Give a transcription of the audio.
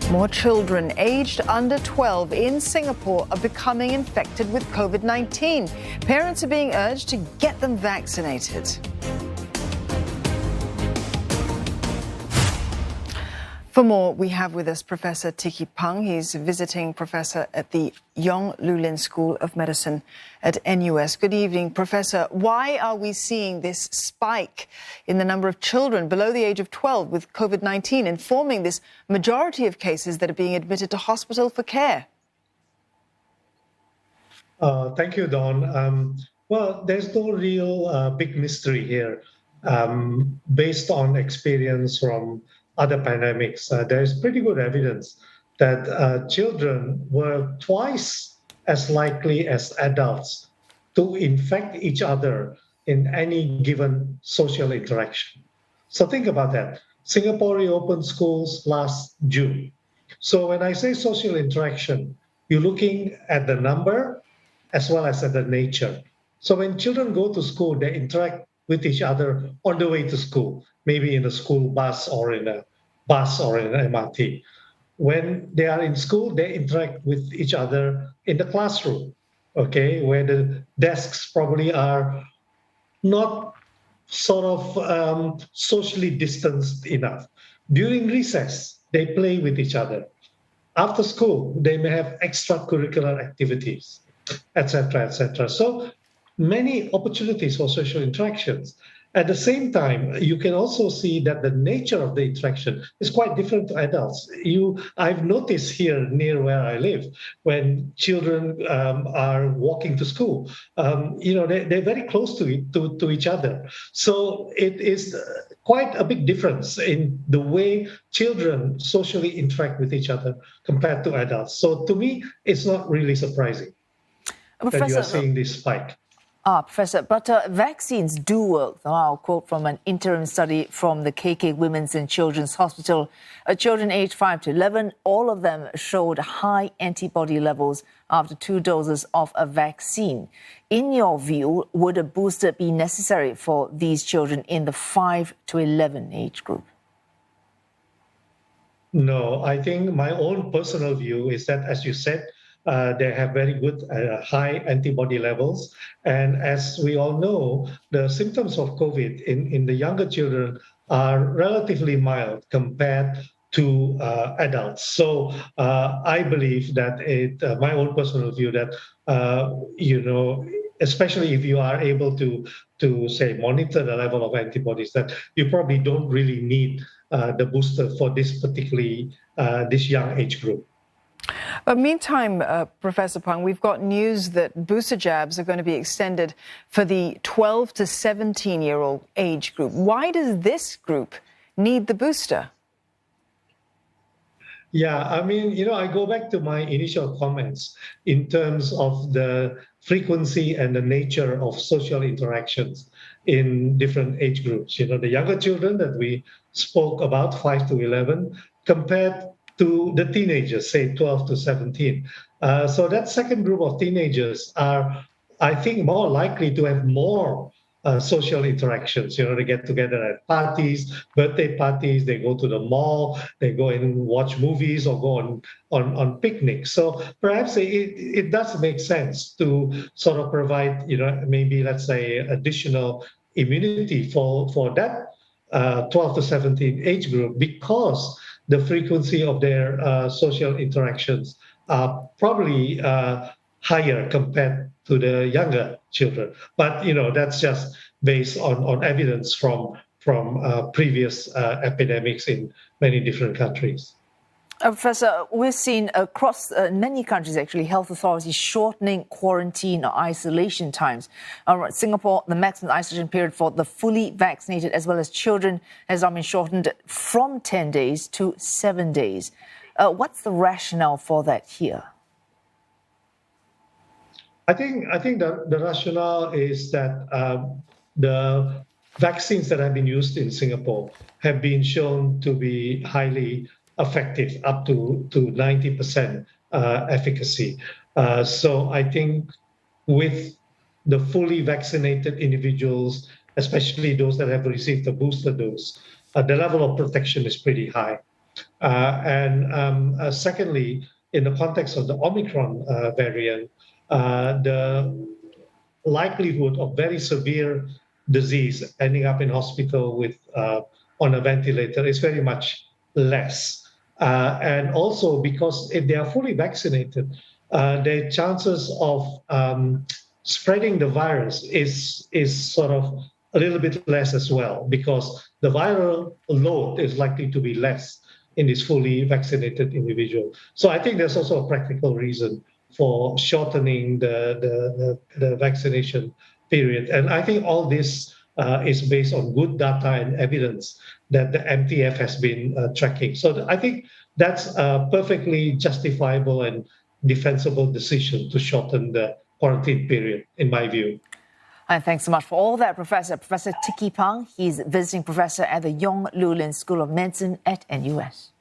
More children aged under 12 in Singapore are becoming infected with COVID-19. Parents are being urged to get them vaccinated. For more, we have with us Professor Tikki Pang. He's a visiting professor at the Yong School of Medicine at NUS. Good evening, Professor. Why are we seeing this spike in the number of children below the age of 12 with COVID-19, informing this majority of cases that are being admitted to hospital for care? Thank you, Dawn. Well, there's no real big mystery here. Based on experience from other pandemics, there's pretty good evidence that children were twice as likely as adults to infect each other in any given social interaction. So think about that. Singapore reopened schools last June. So when I say social interaction, you're looking at the number as well as at the nature. So when children go to school, they interact with each other on the way to school, maybe in a school bus or in an MRT. When they are in school, they interact with each other in the classroom, okay, where the desks probably are not sort of socially distanced enough. During recess, they play with each other. After school, they may have extracurricular activities, etc., etc. So many opportunities for social interactions. At the same time, you can also see that the nature of the interaction is quite different to adults. I've noticed here near where I live, when children are walking to school, they're very close to each other. So it is quite a big difference in the way children socially interact with each other compared to adults. So to me, it's not really surprising that you are seeing this spike. Professor, but vaccines do work. I'll quote from an interim study from the KK Women's and Children's Hospital. Children aged 5 to 11, all of them showed high antibody levels after 2 doses of a vaccine. In your view, would a booster be necessary for these children in the 5 to 11 age group? No, I think my own personal view is that, as you said, they have very good high antibody levels. And as we all know, the symptoms of COVID in the younger children are relatively mild compared to adults. So I believe that my own personal view that, especially if you are able to say monitor the level of antibodies, that you probably don't really need the booster for this young age group. But meantime, Professor Pang, we've got news that booster jabs are going to be extended for the 12 to 17-year-old age group. Why does this group need the booster? Yeah, I mean, I go back to my initial comments in terms of the frequency and the nature of social interactions in different age groups. The younger children that we spoke about, 5 to 11, compared to the teenagers, say 12 to 17. So that second group of teenagers are, I think, more likely to have more social interactions. They get together at parties, birthday parties, they go to the mall, they go and watch movies or go on picnics. So perhaps it does make sense to sort of provide, maybe, let's say, additional immunity for that 12 to 17 age group, because the frequency of their social interactions are probably higher compared to the younger children. But, that's just based on evidence from previous epidemics in many different countries. Professor, we've seen across many countries, actually, health authorities shortening quarantine or isolation times. Singapore, the maximum isolation period for the fully vaccinated as well as children has now been shortened from 10 days to 7 days. What's the rationale for that here? I think the rationale is that the vaccines that have been used in Singapore have been shown to be highly effective, up to 90% efficacy. So I think with the fully vaccinated individuals, especially those that have received a booster dose, the level of protection is pretty high. Secondly, in the context of the Omicron variant, the likelihood of very severe disease ending up in hospital with on a ventilator is very much less. And also because if they are fully vaccinated, their chances of spreading the virus is sort of a little bit less as well, because the viral load is likely to be less in this fully vaccinated individual. So I think there's also a practical reason for shortening the vaccination period. And I think all this is based on good data and evidence that the MTF has been tracking. So I think that's a perfectly justifiable and defensible decision to shorten the quarantine period, in my view. And thanks so much for all that, Professor. Professor Tikki Pang, he's visiting professor at the Yong School of Medicine at NUS.